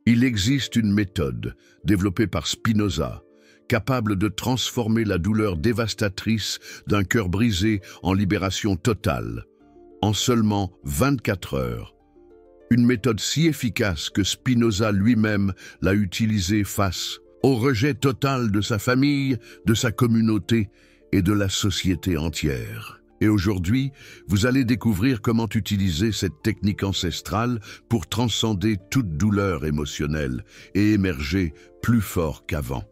Il existe une méthode, développée par Spinoza, capable de transformer la douleur dévastatrice d'un cœur brisé en libération totale, en seulement 24 heures. Une méthode si efficace que Spinoza lui-même l'a utilisée face au rejet total de sa famille, de sa communauté et de la société entière. Et aujourd'hui, vous allez découvrir comment utiliser cette technique ancestrale pour transcender toute douleur émotionnelle et émerger plus fort qu'avant.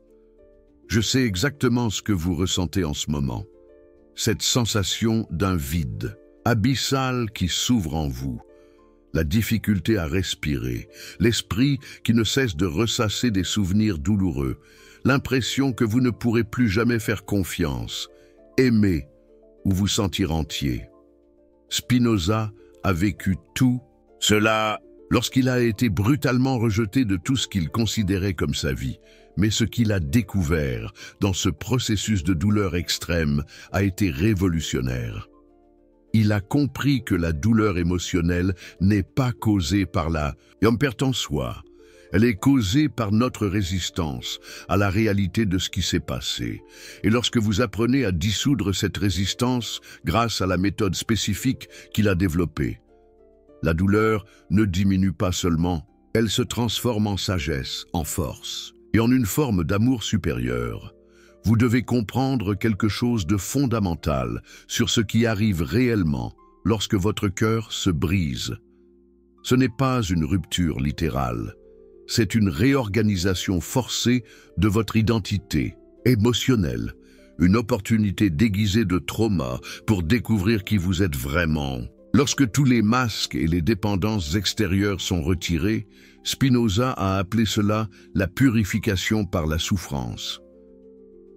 Je sais exactement ce que vous ressentez en ce moment. Cette sensation d'un vide abyssal qui s'ouvre en vous. La difficulté à respirer, l'esprit qui ne cesse de ressasser des souvenirs douloureux, l'impression que vous ne pourrez plus jamais faire confiance, aimer ou vous sentir entier. Spinoza a vécu tout cela lorsqu'il a été brutalement rejeté de tout ce qu'il considérait comme sa vie. Mais ce qu'il a découvert dans ce processus de douleur extrême a été révolutionnaire. Il a compris que la douleur émotionnelle n'est pas causée par la perte en soi. Elle est causée par notre résistance à la réalité de ce qui s'est passé. Et lorsque vous apprenez à dissoudre cette résistance grâce à la méthode spécifique qu'il a développée, la douleur ne diminue pas seulement, elle se transforme en sagesse, en force et en une forme d'amour supérieur. Vous devez comprendre quelque chose de fondamental sur ce qui arrive réellement lorsque votre cœur se brise. Ce n'est pas une rupture littérale, c'est une réorganisation forcée de votre identité émotionnelle, une opportunité déguisée de trauma pour découvrir qui vous êtes vraiment. Lorsque tous les masques et les dépendances extérieures sont retirés, Spinoza a appelé cela la purification par la souffrance.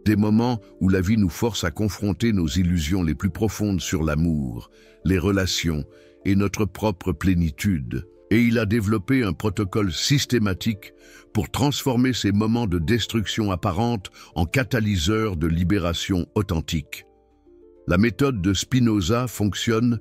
Des moments où la vie nous force à confronter nos illusions les plus profondes sur l'amour, les relations et notre propre plénitude. Et il a développé un protocole systématique pour transformer ces moments de destruction apparente en catalyseurs de libération authentique. La méthode de Spinoza fonctionne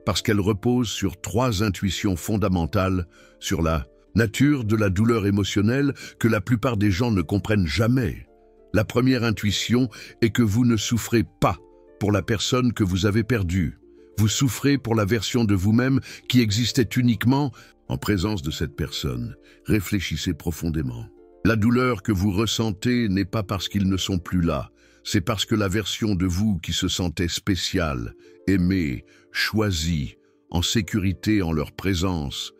parce qu'elle repose sur 3 intuitions fondamentales sur la nature de la douleur émotionnelle que la plupart des gens ne comprennent jamais. La première intuition est que vous ne souffrez pas pour la personne que vous avez perdue. Vous souffrez pour la version de vous-même qui existait uniquement en présence de cette personne. Réfléchissez profondément. La douleur que vous ressentez n'est pas parce qu'ils ne sont plus là, c'est parce que la version de vous qui se sentait spéciale, aimée, choisie, en sécurité en leur présence,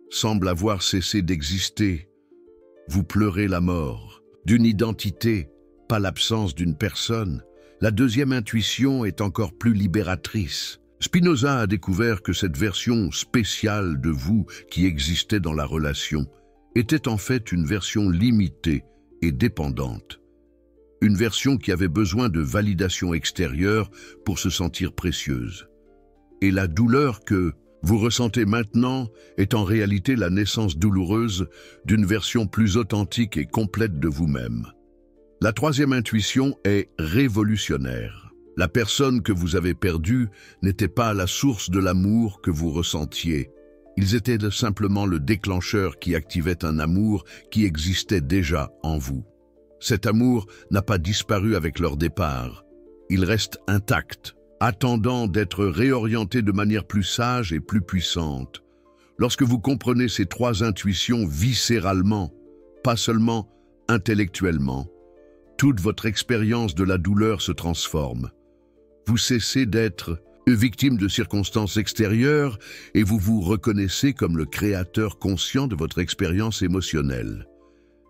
semble avoir cessé d'exister. Vous pleurez la mort d'une identité, pas l'absence d'une personne. La deuxième intuition est encore plus libératrice. Spinoza a découvert que cette version spéciale de vous qui existait dans la relation était en fait une version limitée et dépendante. Une version qui avait besoin de validation extérieure pour se sentir précieuse. Et la douleur que vous ressentez maintenant est en réalité la naissance douloureuse d'une version plus authentique et complète de vous-même. La troisième intuition est révolutionnaire. La personne que vous avez perdue n'était pas la source de l'amour que vous ressentiez. Ils étaient simplement le déclencheur qui activait un amour qui existait déjà en vous. Cet amour n'a pas disparu avec leur départ. Il reste intact, attendant d'être réorienté de manière plus sage et plus puissante. Lorsque vous comprenez ces 3 intuitions viscéralement, pas seulement intellectuellement, toute votre expérience de la douleur se transforme. Vous cessez d'être victime de circonstances extérieures et vous vous reconnaissez comme le créateur conscient de votre expérience émotionnelle.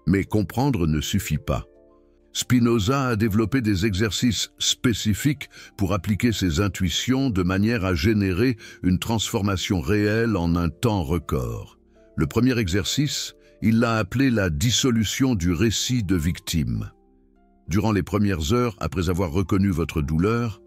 Mais comprendre ne suffit pas. Spinoza a développé des exercices spécifiques pour appliquer ses intuitions de manière à générer une transformation réelle en un temps record. Le premier exercice, il l'a appelé la dissolution du récit de victime. Durant les premières heures, après avoir reconnu votre douleur,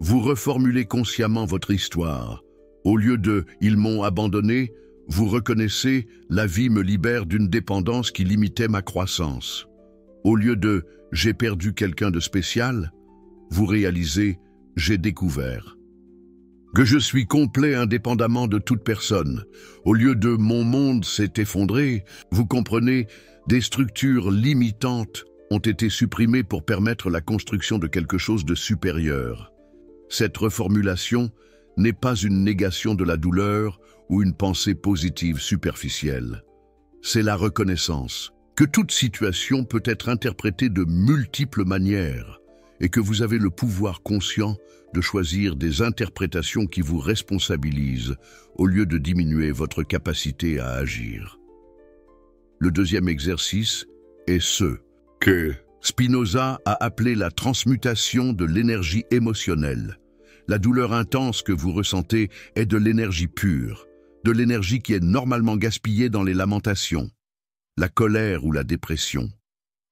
vous reformulez consciemment votre histoire. Au lieu de « ils m'ont abandonné », vous reconnaissez « la vie me libère d'une dépendance qui limitait ma croissance ». Au lieu de « j'ai perdu quelqu'un de spécial », vous réalisez « j'ai découvert ». que je suis complet indépendamment de toute personne. Au lieu de mon monde s'est effondré, vous comprenez, des structures limitantes ont été supprimées pour permettre la construction de quelque chose de supérieur. Cette reformulation n'est pas une négation de la douleur ou une pensée positive superficielle. C'est la reconnaissance que toute situation peut être interprétée de multiples manières et que vous avez le pouvoir conscient de choisir des interprétations qui vous responsabilisent au lieu de diminuer votre capacité à agir. Le deuxième exercice est ce que Spinoza a appelé la transmutation de l'énergie émotionnelle. La douleur intense que vous ressentez est de l'énergie pure, de l'énergie qui est normalement gaspillée dans les lamentations, la colère ou la dépression.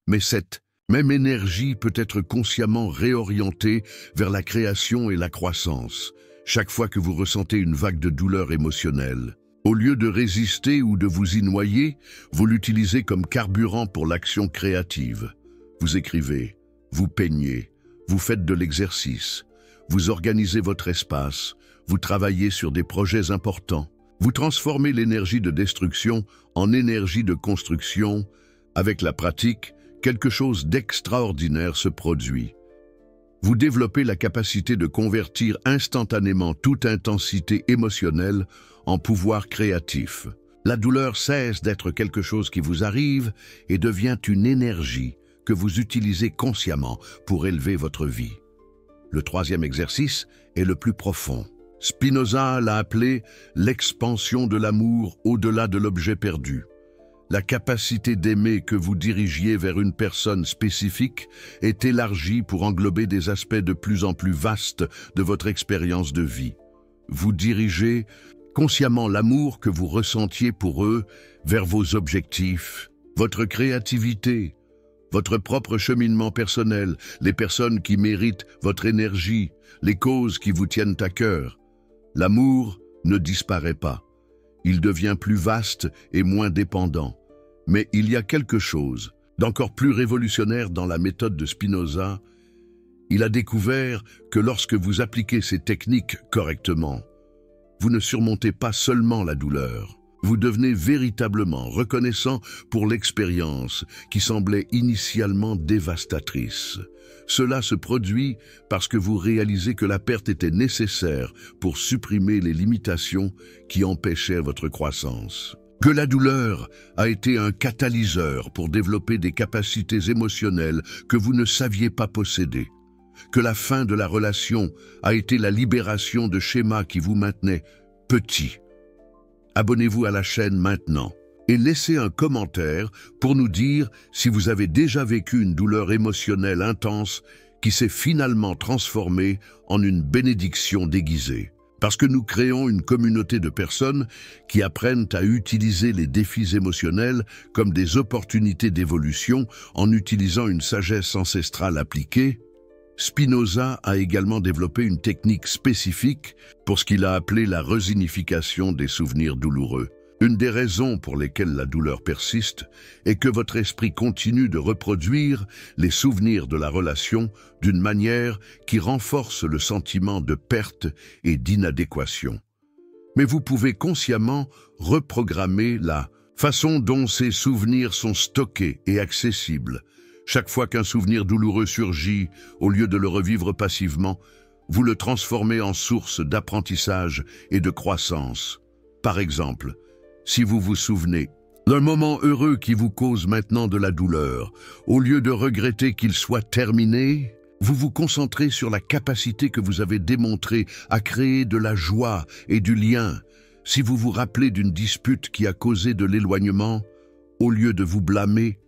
Mais cette même énergie peut être consciemment réorientée vers la création et la croissance, chaque fois que vous ressentez une vague de douleur émotionnelle. Au lieu de résister ou de vous y noyer, vous l'utilisez comme carburant pour l'action créative. Vous écrivez, vous peignez, vous faites de l'exercice, vous organisez votre espace, vous travaillez sur des projets importants. Vous transformez l'énergie de destruction en énergie de construction. Avec la pratique, quelque chose d'extraordinaire se produit. Vous développez la capacité de convertir instantanément toute intensité émotionnelle en pouvoir créatif. La douleur cesse d'être quelque chose qui vous arrive et devient une énergie que vous utilisez consciemment pour élever votre vie. Le troisième exercice est le plus profond. Spinoza l'a appelé l'expansion de l'amour au-delà de l'objet perdu. La capacité d'aimer que vous dirigiez vers une personne spécifique est élargie pour englober des aspects de plus en plus vastes de votre expérience de vie. Vous dirigez consciemment l'amour que vous ressentiez pour eux vers vos objectifs, votre créativité, votre propre cheminement personnel, les personnes qui méritent votre énergie, les causes qui vous tiennent à cœur. L'amour ne disparaît pas. Il devient plus vaste et moins dépendant. Mais il y a quelque chose d'encore plus révolutionnaire dans la méthode de Spinoza. Il a découvert que lorsque vous appliquez ces techniques correctement, vous ne surmontez pas seulement la douleur. Vous devenez véritablement reconnaissant pour l'expérience qui semblait initialement dévastatrice. Cela se produit parce que vous réalisez que la perte était nécessaire pour supprimer les limitations qui empêchaient votre croissance. Que la douleur a été un catalyseur pour développer des capacités émotionnelles que vous ne saviez pas posséder. Que la fin de la relation a été la libération de schémas qui vous maintenaient petits. Abonnez-vous à la chaîne maintenant et laissez un commentaire pour nous dire si vous avez déjà vécu une douleur émotionnelle intense qui s'est finalement transformée en une bénédiction déguisée. Parce que nous créons une communauté de personnes qui apprennent à utiliser les défis émotionnels comme des opportunités d'évolution en utilisant une sagesse ancestrale appliquée. Spinoza a également développé une technique spécifique pour ce qu'il a appelé la resignification des souvenirs douloureux. Une des raisons pour lesquelles la douleur persiste est que votre esprit continue de reproduire les souvenirs de la relation d'une manière qui renforce le sentiment de perte et d'inadéquation. Mais vous pouvez consciemment reprogrammer la façon dont ces souvenirs sont stockés et accessibles. Chaque fois qu'un souvenir douloureux surgit, au lieu de le revivre passivement, vous le transformez en source d'apprentissage et de croissance. Par exemple, si vous vous souvenez d'un moment heureux qui vous cause maintenant de la douleur, au lieu de regretter qu'il soit terminé, vous vous concentrez sur la capacité que vous avez démontrée à créer de la joie et du lien. Si vous vous rappelez d'une dispute qui a causé de l'éloignement, au lieu de vous blâmer,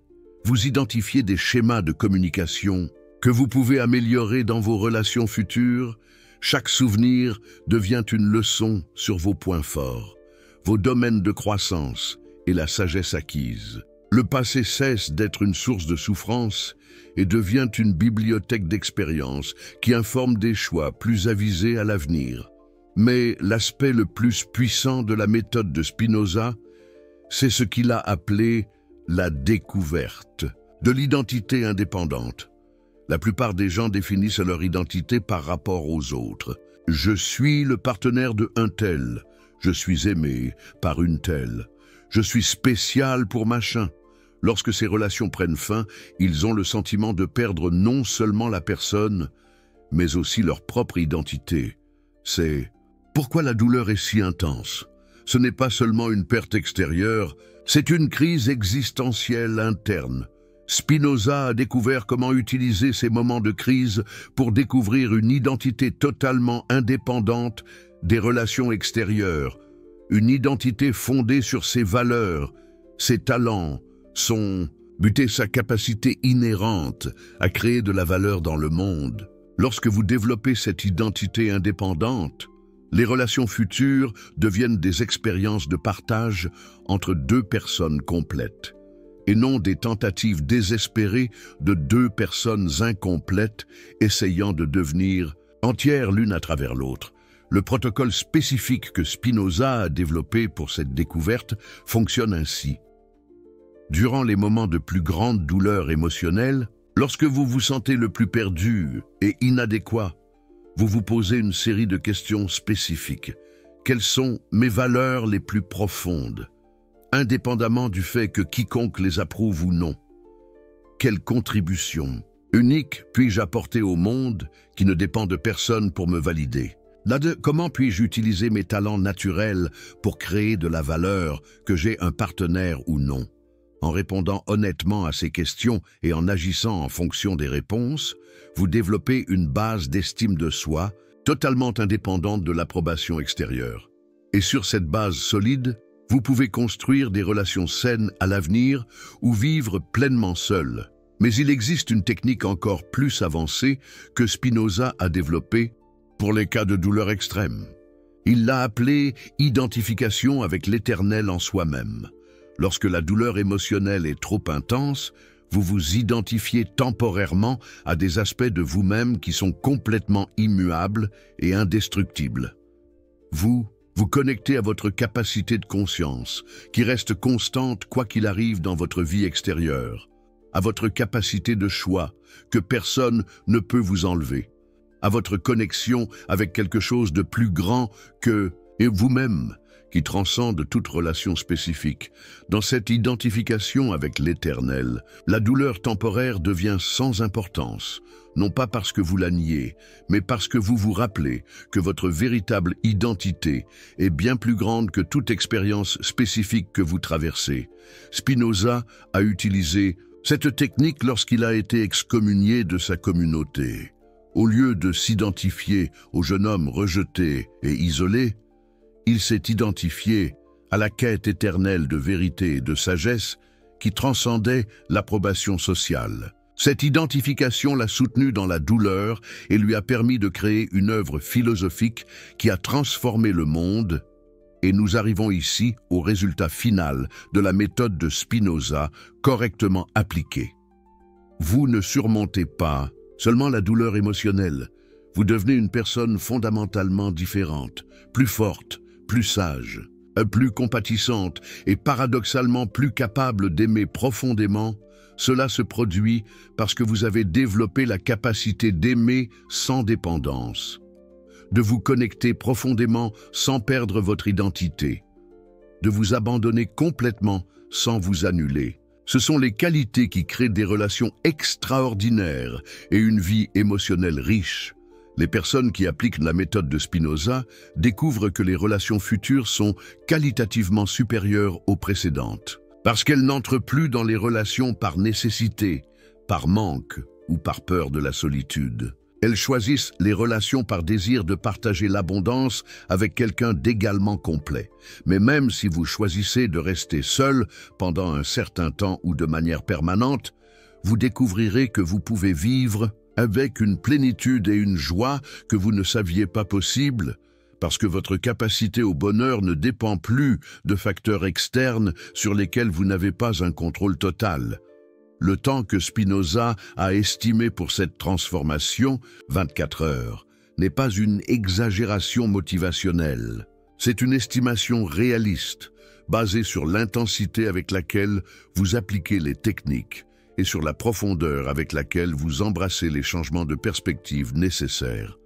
vous identifiez des schémas de communication que vous pouvez améliorer dans vos relations futures. Chaque souvenir devient une leçon sur vos points forts, vos domaines de croissance et la sagesse acquise. Le passé cesse d'être une source de souffrance et devient une bibliothèque d'expériences qui informe des choix plus avisés à l'avenir. Mais l'aspect le plus puissant de la méthode de Spinoza, c'est ce qu'il a appelé la découverte de l'identité indépendante. La plupart des gens définissent leur identité par rapport aux autres. Je suis le partenaire de un tel. Je suis aimé par une telle. Je suis spécial pour machin. Lorsque ces relations prennent fin, ils ont le sentiment de perdre non seulement la personne, mais aussi leur propre identité. C'est pourquoi la douleur est si intense. Ce n'est pas seulement une perte extérieure, c'est une crise existentielle interne. Spinoza a découvert comment utiliser ces moments de crise pour découvrir une identité totalement indépendante des relations extérieures, une identité fondée sur ses valeurs, ses talents, son but et sa capacité inhérente à créer de la valeur dans le monde. Lorsque vous développez cette identité indépendante, les relations futures deviennent des expériences de partage entre deux personnes complètes, et non des tentatives désespérées de deux personnes incomplètes essayant de devenir entières l'une à travers l'autre. Le protocole spécifique que Spinoza a développé pour cette découverte fonctionne ainsi. Durant les moments de plus grande douleur émotionnelle, lorsque vous vous sentez le plus perdu et inadéquat, vous vous posez une série de questions spécifiques. Quelles sont mes valeurs les plus profondes, indépendamment du fait que quiconque les approuve ou non? Quelle contribution unique puis-je apporter au monde qui ne dépend de personne pour me valider? Comment puis-je utiliser mes talents naturels pour créer de la valeur, que j'ai un partenaire ou non? En répondant honnêtement à ces questions et en agissant en fonction des réponses, vous développez une base d'estime de soi totalement indépendante de l'approbation extérieure. Et sur cette base solide, vous pouvez construire des relations saines à l'avenir ou vivre pleinement seul. Mais il existe une technique encore plus avancée que Spinoza a développée pour les cas de douleur extrême. Il l'a appelée identification avec l'éternel en soi-même. Lorsque la douleur émotionnelle est trop intense, vous vous identifiez temporairement à des aspects de vous-même qui sont complètement immuables et indestructibles. Vous connectez à votre capacité de conscience, qui reste constante quoi qu'il arrive dans votre vie extérieure, à votre capacité de choix, que personne ne peut vous enlever, à votre connexion avec quelque chose de plus grand que vous-même, qui transcende toute relation spécifique. Dans cette identification avec l'Éternel, la douleur temporaire devient sans importance, non pas parce que vous la niez, mais parce que vous vous rappelez que votre véritable identité est bien plus grande que toute expérience spécifique que vous traversez. Spinoza a utilisé cette technique lorsqu'il a été excommunié de sa communauté. Au lieu de s'identifier au jeune homme rejeté et isolé, il s'est identifié à la quête éternelle de vérité et de sagesse qui transcendait l'approbation sociale. Cette identification l'a soutenu dans la douleur et lui a permis de créer une œuvre philosophique qui a transformé le monde. Et nous arrivons ici au résultat final de la méthode de Spinoza correctement appliquée. Vous ne surmontez pas seulement la douleur émotionnelle, vous devenez une personne fondamentalement différente, plus forte, plus sage, plus compatissante et paradoxalement plus capable d'aimer profondément. Cela se produit parce que vous avez développé la capacité d'aimer sans dépendance, de vous connecter profondément sans perdre votre identité, de vous abandonner complètement sans vous annuler. Ce sont les qualités qui créent des relations extraordinaires et une vie émotionnelle riche. Les personnes qui appliquent la méthode de Spinoza découvrent que les relations futures sont qualitativement supérieures aux précédentes, parce qu'elles n'entrent plus dans les relations par nécessité, par manque ou par peur de la solitude. Elles choisissent les relations par désir de partager l'abondance avec quelqu'un d'également complet. Mais même si vous choisissez de rester seul pendant un certain temps ou de manière permanente, vous découvrirez que vous pouvez vivre avec une plénitude et une joie que vous ne saviez pas possible, parce que votre capacité au bonheur ne dépend plus de facteurs externes sur lesquels vous n'avez pas un contrôle total. Le temps que Spinoza a estimé pour cette transformation, 24 heures, n'est pas une exagération motivationnelle. C'est une estimation réaliste, basée sur l'intensité avec laquelle vous appliquez les techniques et sur la profondeur avec laquelle vous embrassez les changements de perspective nécessaires.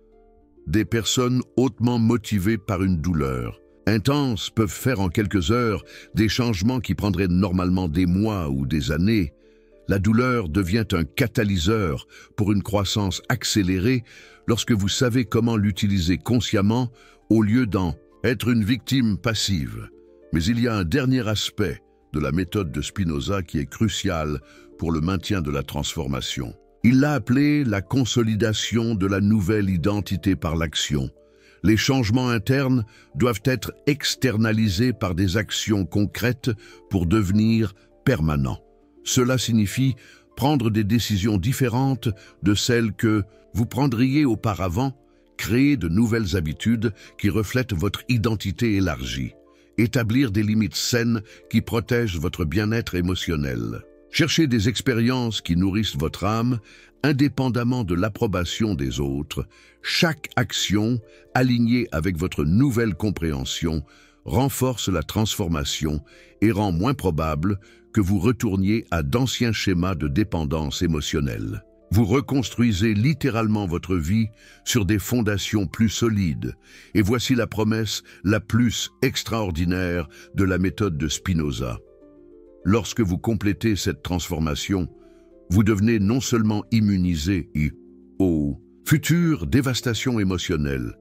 Des personnes hautement motivées par une douleur intense peuvent faire en quelques heures des changements qui prendraient normalement des mois ou des années. La douleur devient un catalyseur pour une croissance accélérée lorsque vous savez comment l'utiliser consciemment au lieu d'en être une victime passive. Mais il y a un dernier aspect de la méthode de Spinoza qui est crucial pour le maintien de la transformation. Il l'a appelé la consolidation de la nouvelle identité par l'action. Les changements internes doivent être externalisés par des actions concrètes pour devenir permanents. Cela signifie prendre des décisions différentes de celles que vous prendriez auparavant, créer de nouvelles habitudes qui reflètent votre identité élargie, établir des limites saines qui protègent votre bien-être émotionnel. Cherchez des expériences qui nourrissent votre âme, indépendamment de l'approbation des autres. Chaque action, alignée avec votre nouvelle compréhension, renforce la transformation et rend moins probable que vous retourniez à d'anciens schémas de dépendance émotionnelle. Vous reconstruisez littéralement votre vie sur des fondations plus solides. Et voici la promesse la plus extraordinaire de la méthode de Spinoza. Lorsque vous complétez cette transformation, vous devenez non seulement immunisé aux futures dévastations émotionnelles,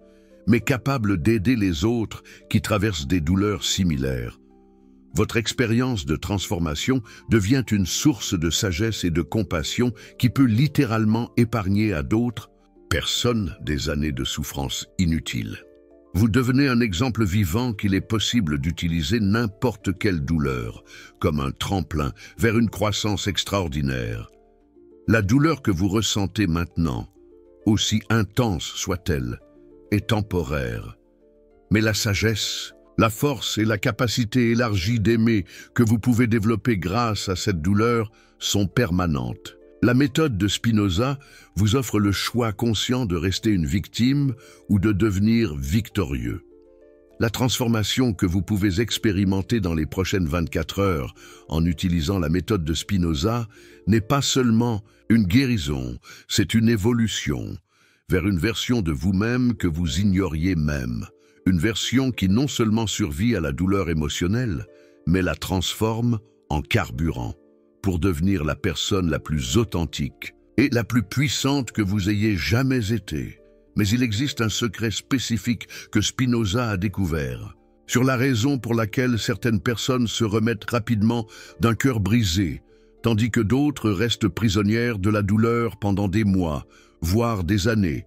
mais capable d'aider les autres qui traversent des douleurs similaires. Votre expérience de transformation devient une source de sagesse et de compassion qui peut littéralement épargner à d'autres personnes des années de souffrance inutiles. Vous devenez un exemple vivant qu'il est possible d'utiliser n'importe quelle douleur comme un tremplin vers une croissance extraordinaire. La douleur que vous ressentez maintenant, aussi intense soit-elle, est temporaire. Mais la sagesse, la force et la capacité élargie d'aimer que vous pouvez développer grâce à cette douleur sont permanentes. La méthode de Spinoza vous offre le choix conscient de rester une victime ou de devenir victorieux. La transformation que vous pouvez expérimenter dans les prochaines 24 heures en utilisant la méthode de Spinoza n'est pas seulement une guérison, c'est une évolution vers une version de vous-même que vous ignoriez même. Une version qui non seulement survit à la douleur émotionnelle, mais la transforme en carburant pour devenir la personne la plus authentique et la plus puissante que vous ayez jamais été. Mais il existe un secret spécifique que Spinoza a découvert, sur la raison pour laquelle certaines personnes se remettent rapidement d'un cœur brisé, tandis que d'autres restent prisonnières de la douleur pendant des mois, voire des années.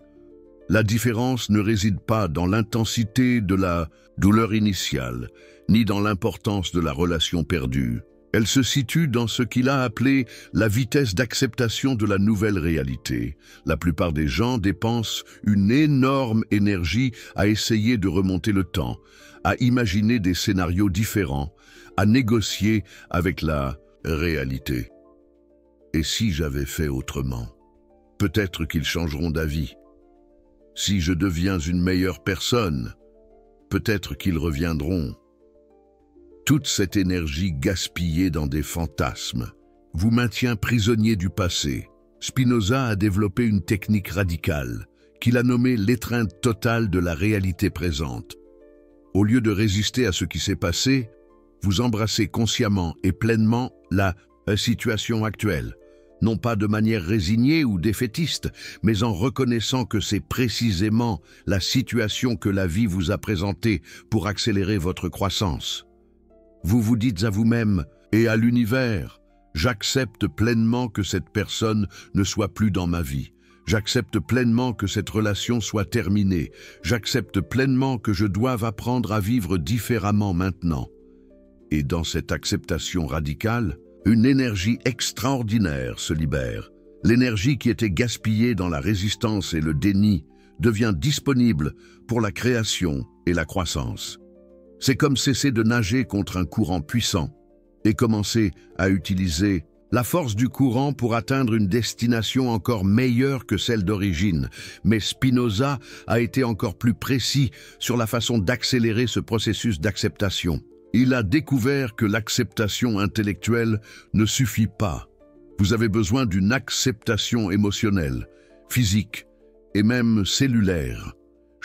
La différence ne réside pas dans l'intensité de la douleur initiale, ni dans l'importance de la relation perdue. Elle se situe dans ce qu'il a appelé la vitesse d'acceptation de la nouvelle réalité. La plupart des gens dépensent une énorme énergie à essayer de remonter le temps, à imaginer des scénarios différents, à négocier avec la réalité. Et si j'avais fait autrement? Peut-être qu'ils changeront d'avis. Si je deviens une meilleure personne, peut-être qu'ils reviendront. Toute cette énergie gaspillée dans des fantasmes vous maintient prisonnier du passé. Spinoza a développé une technique radicale qu'il a nommée l'étreinte totale de la réalité présente. Au lieu de résister à ce qui s'est passé, vous embrassez consciemment et pleinement la situation actuelle. Non pas de manière résignée ou défaitiste, mais en reconnaissant que c'est précisément la situation que la vie vous a présentée pour accélérer votre croissance. Vous vous dites à vous-même et à l'univers, « J'accepte pleinement que cette personne ne soit plus dans ma vie. J'accepte pleinement que cette relation soit terminée. J'accepte pleinement que je doive apprendre à vivre différemment maintenant. » Et dans cette acceptation radicale, une énergie extraordinaire se libère. L'énergie qui était gaspillée dans la résistance et le déni devient disponible pour la création et la croissance. C'est comme cesser de nager contre un courant puissant et commencer à utiliser la force du courant pour atteindre une destination encore meilleure que celle d'origine. Mais Spinoza a été encore plus précis sur la façon d'accélérer ce processus d'acceptation. Il a découvert que l'acceptation intellectuelle ne suffit pas. Vous avez besoin d'une acceptation émotionnelle, physique et même cellulaire.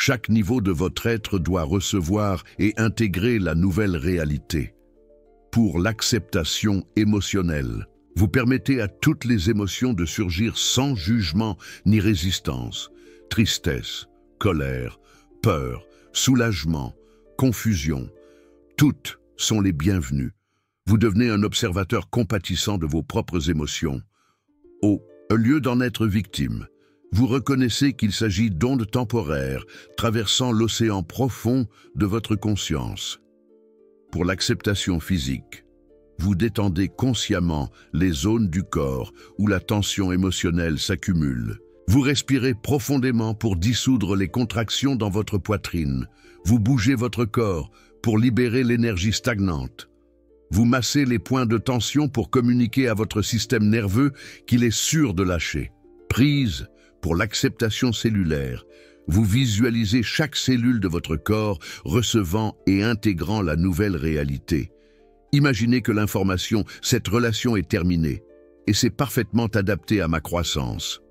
Chaque niveau de votre être doit recevoir et intégrer la nouvelle réalité. Pour l'acceptation émotionnelle, vous permettez à toutes les émotions de surgir sans jugement ni résistance. Tristesse, colère, peur, soulagement, confusion, toutes sont les bienvenues. Vous devenez un observateur compatissant de vos propres émotions. Au lieu d'en être victime, vous reconnaissez qu'il s'agit d'ondes temporaires traversant l'océan profond de votre conscience. Pour l'acceptation physique, vous détendez consciemment les zones du corps où la tension émotionnelle s'accumule. Vous respirez profondément pour dissoudre les contractions dans votre poitrine. Vous bougez votre corps pour libérer l'énergie stagnante. Vous massez les points de tension pour communiquer à votre système nerveux qu'il est sûr de lâcher. Prise pour l'acceptation cellulaire. Vous visualisez chaque cellule de votre corps recevant et intégrant la nouvelle réalité. Imaginez que l'information, cette relation est terminée et c'est parfaitement adapté à ma croissance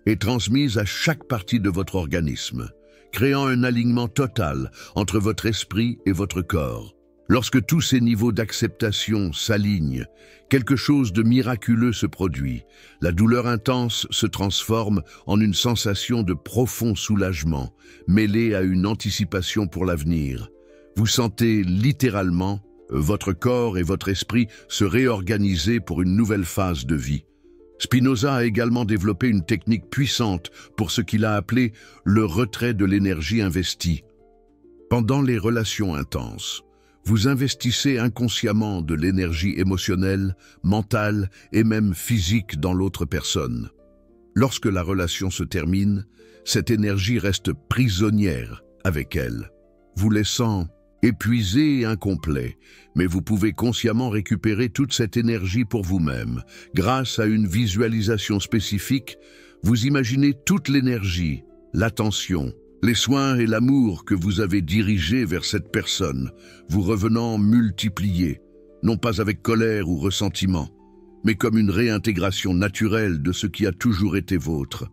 et transmise à chaque partie de votre organisme, créant un alignement total entre votre esprit et votre corps. Lorsque tous ces niveaux d'acceptation s'alignent, quelque chose de miraculeux se produit. La douleur intense se transforme en une sensation de profond soulagement, mêlée à une anticipation pour l'avenir. Vous sentez littéralement votre corps et votre esprit se réorganiser pour une nouvelle phase de vie. Spinoza a également développé une technique puissante pour ce qu'il a appelé le retrait de l'énergie investie. Pendant les relations intenses, vous investissez inconsciemment de l'énergie émotionnelle, mentale et même physique dans l'autre personne. Lorsque la relation se termine, cette énergie reste prisonnière avec elle, vous laissant épuisé et incomplet, mais vous pouvez consciemment récupérer toute cette énergie pour vous-même. Grâce à une visualisation spécifique, vous imaginez toute l'énergie, l'attention, les soins et l'amour que vous avez dirigés vers cette personne, vous revenant multipliés, non pas avec colère ou ressentiment, mais comme une réintégration naturelle de ce qui a toujours été vôtre.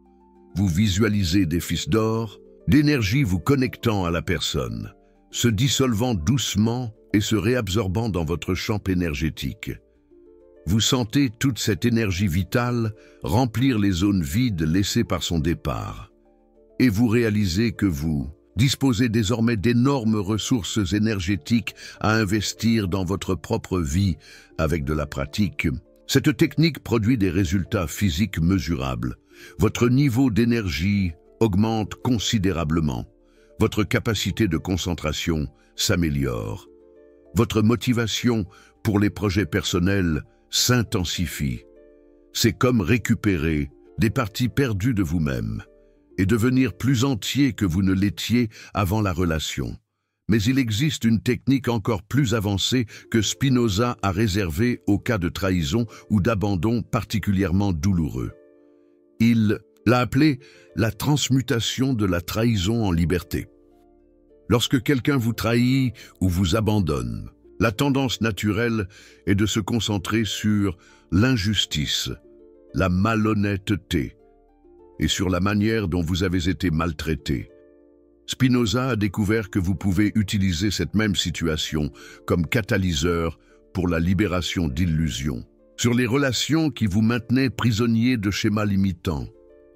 Vous visualisez des fils d'or, d'énergie vous connectant à la personne, se dissolvant doucement et se réabsorbant dans votre champ énergétique. Vous sentez toute cette énergie vitale remplir les zones vides laissées par son départ. Et vous réalisez que vous disposez désormais d'énormes ressources énergétiques à investir dans votre propre vie avec de la pratique. Cette technique produit des résultats physiques mesurables. Votre niveau d'énergie augmente considérablement. Votre capacité de concentration s'améliore. Votre motivation pour les projets personnels s'intensifie. C'est comme récupérer des parties perdues de vous-même et devenir plus entier que vous ne l'étiez avant la relation. Mais il existe une technique encore plus avancée que Spinoza a réservée aux cas de trahison ou d'abandon particulièrement douloureux. Il l'a appelée la transmutation de la trahison en liberté. Lorsque quelqu'un vous trahit ou vous abandonne, la tendance naturelle est de se concentrer sur l'injustice, la malhonnêteté et sur la manière dont vous avez été maltraité. Spinoza a découvert que vous pouvez utiliser cette même situation comme catalyseur pour la libération d'illusions. Sur les relations qui vous maintenaient prisonnier de schémas limitants,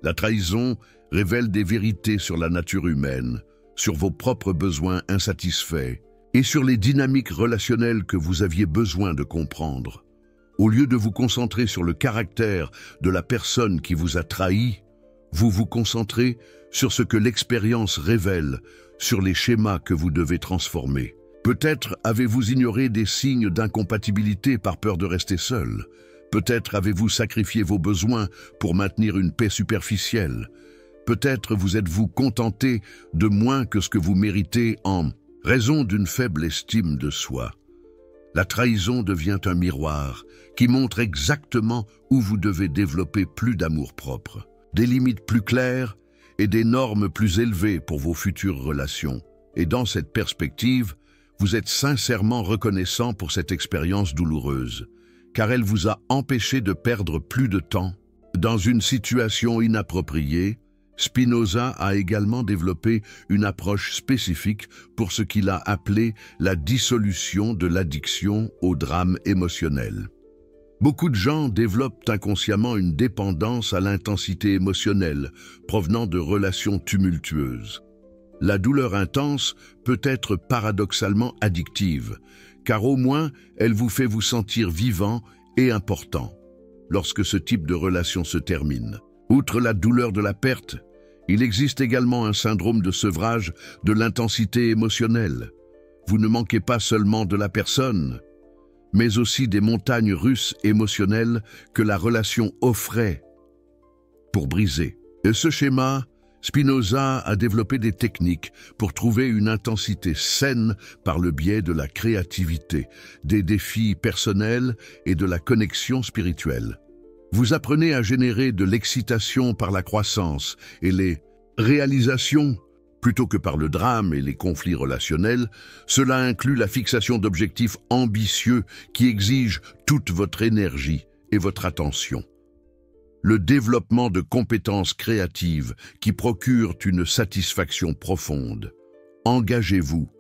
la trahison révèle des vérités sur la nature humaine, sur vos propres besoins insatisfaits et sur les dynamiques relationnelles que vous aviez besoin de comprendre. Au lieu de vous concentrer sur le caractère de la personne qui vous a trahi, vous vous concentrez sur ce que l'expérience révèle, sur les schémas que vous devez transformer. Peut-être avez-vous ignoré des signes d'incompatibilité par peur de rester seul. Peut-être avez-vous sacrifié vos besoins pour maintenir une paix superficielle. Peut-être vous êtes-vous contenté de moins que ce que vous méritez en raison d'une faible estime de soi. La trahison devient un miroir qui montre exactement où vous devez développer plus d'amour-propre, des limites plus claires et des normes plus élevées pour vos futures relations. Et dans cette perspective, vous êtes sincèrement reconnaissant pour cette expérience douloureuse, car elle vous a empêché de perdre plus de temps dans une situation inappropriée, Spinoza a également développé une approche spécifique pour ce qu'il a appelé la dissolution de l'addiction au drame émotionnel. Beaucoup de gens développent inconsciemment une dépendance à l'intensité émotionnelle provenant de relations tumultueuses. La douleur intense peut être paradoxalement addictive, car au moins elle vous fait vous sentir vivant et important lorsque ce type de relation se termine. Outre la douleur de la perte, il existe également un syndrome de sevrage de l'intensité émotionnelle. Vous ne manquez pas seulement de la personne, mais aussi des montagnes russes émotionnelles que la relation offrait pour briser. Et ce schéma, Spinoza a développé des techniques pour trouver une intensité saine par le biais de la créativité, des défis personnels et de la connexion spirituelle. Vous apprenez à générer de l'excitation par la croissance et les réalisations, plutôt que par le drame et les conflits relationnels. Cela inclut la fixation d'objectifs ambitieux qui exigent toute votre énergie et votre attention. Le développement de compétences créatives qui procurent une satisfaction profonde. Engagez-vous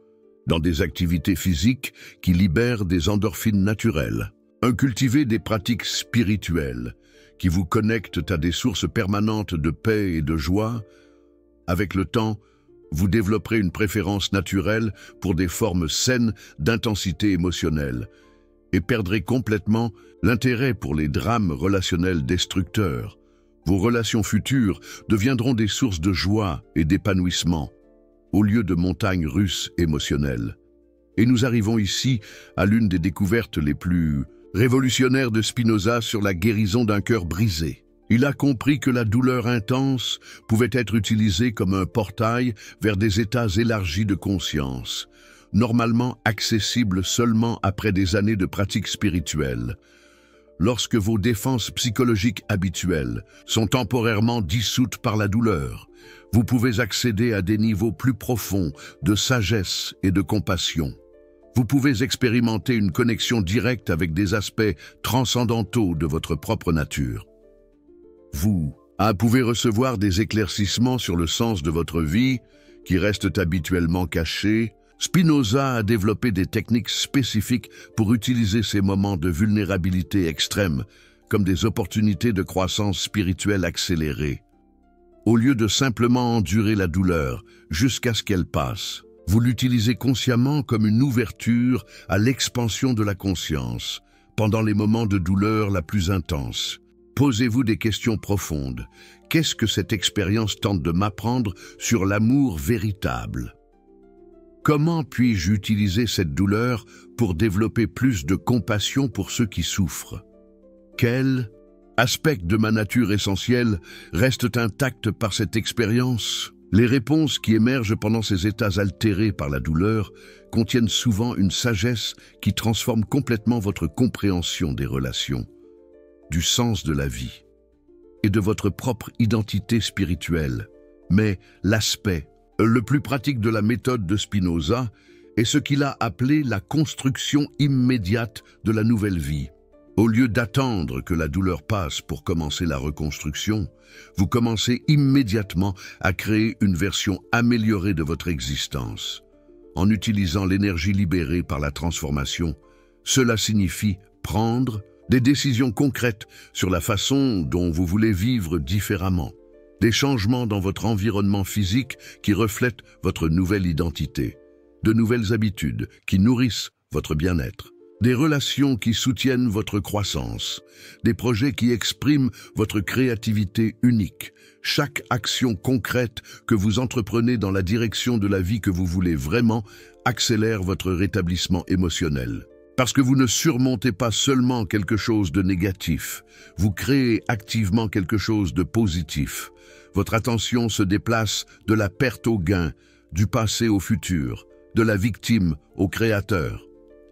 dans des activités physiques qui libèrent des endorphines naturelles. Cultivez des pratiques spirituelles qui vous connectent à des sources permanentes de paix et de joie. Avec le temps, vous développerez une préférence naturelle pour des formes saines d'intensité émotionnelle et perdrez complètement l'intérêt pour les drames relationnels destructeurs. Vos relations futures deviendront des sources de joie et d'épanouissement, au lieu de montagnes russes émotionnelles. Et nous arrivons ici à l'une des découvertes les plus révolutionnaires de Spinoza sur la guérison d'un cœur brisé. Il a compris que la douleur intense pouvait être utilisée comme un portail vers des états élargis de conscience, normalement accessibles seulement après des années de pratique spirituelle. Lorsque vos défenses psychologiques habituelles sont temporairement dissoutes par la douleur, vous pouvez accéder à des niveaux plus profonds de sagesse et de compassion. Vous pouvez expérimenter une connexion directe avec des aspects transcendantaux de votre propre nature. Vous pouvez recevoir des éclaircissements sur le sens de votre vie qui restent habituellement cachés. Spinoza a développé des techniques spécifiques pour utiliser ces moments de vulnérabilité extrême comme des opportunités de croissance spirituelle accélérée. Au lieu de simplement endurer la douleur jusqu'à ce qu'elle passe, vous l'utilisez consciemment comme une ouverture à l'expansion de la conscience pendant les moments de douleur la plus intense. Posez-vous des questions profondes. Qu'est-ce que cette expérience tente de m'apprendre sur l'amour véritable? Comment puis-je utiliser cette douleur pour développer plus de compassion pour ceux qui souffrent? Quels aspects de ma nature essentielle restent intacts par cette expérience? Les réponses qui émergent pendant ces états altérés par la douleur contiennent souvent une sagesse qui transforme complètement votre compréhension des relations, du sens de la vie et de votre propre identité spirituelle. Mais l'aspect le plus pratique de la méthode de Spinoza est ce qu'il a appelé la construction immédiate de la nouvelle vie. Au lieu d'attendre que la douleur passe pour commencer la reconstruction, vous commencez immédiatement à créer une version améliorée de votre existence. En utilisant l'énergie libérée par la transformation, cela signifie prendre des décisions concrètes sur la façon dont vous voulez vivre différemment, des changements dans votre environnement physique qui reflètent votre nouvelle identité, de nouvelles habitudes qui nourrissent votre bien-être, des relations qui soutiennent votre croissance, des projets qui expriment votre créativité unique. Chaque action concrète que vous entreprenez dans la direction de la vie que vous voulez vraiment accélère votre rétablissement émotionnel. Parce que vous ne surmontez pas seulement quelque chose de négatif, vous créez activement quelque chose de positif. Votre attention se déplace de la perte au gain, du passé au futur, de la victime au créateur.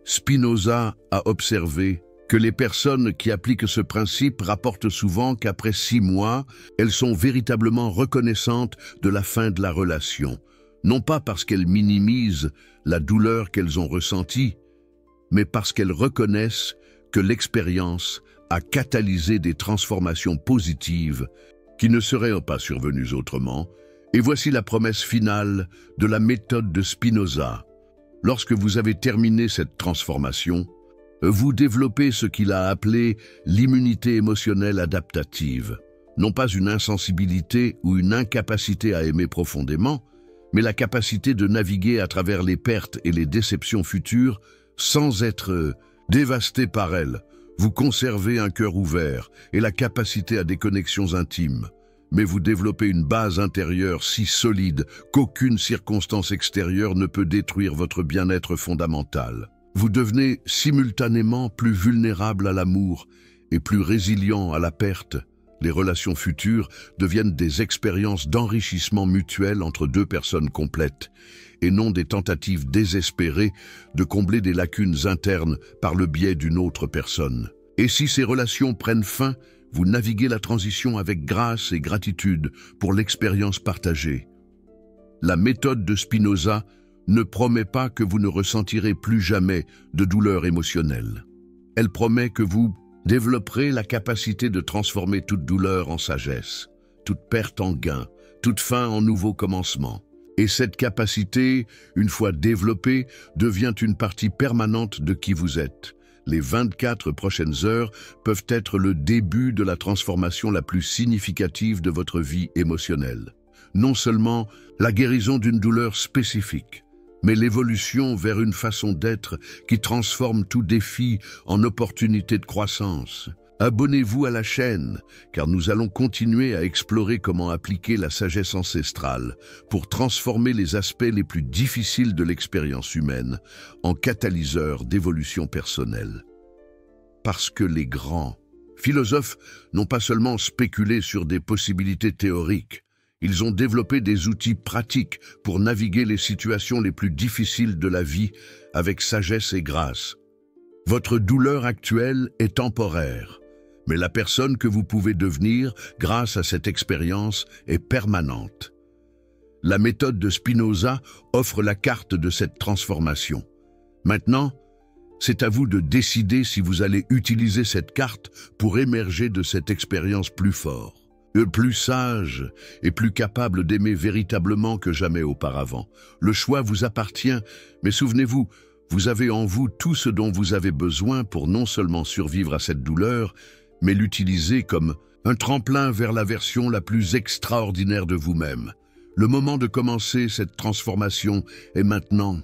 Spinoza a observé que les personnes qui appliquent ce principe rapportent souvent qu'après 6 mois, elles sont véritablement reconnaissantes de la fin de la relation, non pas parce qu'elles minimisent la douleur qu'elles ont ressentie, mais parce qu'elles reconnaissent que l'expérience a catalysé des transformations positives qui ne seraient pas survenus autrement, et voici la promesse finale de la méthode de Spinoza. Lorsque vous avez terminé cette transformation, vous développez ce qu'il a appelé l'immunité émotionnelle adaptative. Non pas une insensibilité ou une incapacité à aimer profondément, mais la capacité de naviguer à travers les pertes et les déceptions futures sans être dévasté par elles. Vous conservez un cœur ouvert et la capacité à des connexions intimes, mais vous développez une base intérieure si solide qu'aucune circonstance extérieure ne peut détruire votre bien-être fondamental. Vous devenez simultanément plus vulnérable à l'amour et plus résilient à la perte. Les relations futures deviennent des expériences d'enrichissement mutuel entre deux personnes complètes, et non des tentatives désespérées de combler des lacunes internes par le biais d'une autre personne. Et si ces relations prennent fin, vous naviguez la transition avec grâce et gratitude pour l'expérience partagée. La méthode de Spinoza ne promet pas que vous ne ressentirez plus jamais de douleur émotionnelle. Elle promet que vous développerez la capacité de transformer toute douleur en sagesse, toute perte en gain, toute fin en nouveau commencement. Et cette capacité, une fois développée, devient une partie permanente de qui vous êtes. Les 24 prochaines heures peuvent être le début de la transformation la plus significative de votre vie émotionnelle. Non seulement la guérison d'une douleur spécifique, mais l'évolution vers une façon d'être qui transforme tout défi en opportunité de croissance. Abonnez-vous à la chaîne, car nous allons continuer à explorer comment appliquer la sagesse ancestrale pour transformer les aspects les plus difficiles de l'expérience humaine en catalyseurs d'évolution personnelle. Parce que les grands philosophes n'ont pas seulement spéculé sur des possibilités théoriques, ils ont développé des outils pratiques pour naviguer les situations les plus difficiles de la vie avec sagesse et grâce. Votre douleur actuelle est temporaire, mais la personne que vous pouvez devenir grâce à cette expérience est permanente. La méthode de Spinoza offre la carte de cette transformation. Maintenant, c'est à vous de décider si vous allez utiliser cette carte pour émerger de cette expérience plus fort, plus sage et plus capable d'aimer véritablement que jamais auparavant. Le choix vous appartient, mais souvenez-vous, vous avez en vous tout ce dont vous avez besoin pour non seulement survivre à cette douleur, mais l'utiliser comme un tremplin vers la version la plus extraordinaire de vous-même. Le moment de commencer cette transformation est maintenant.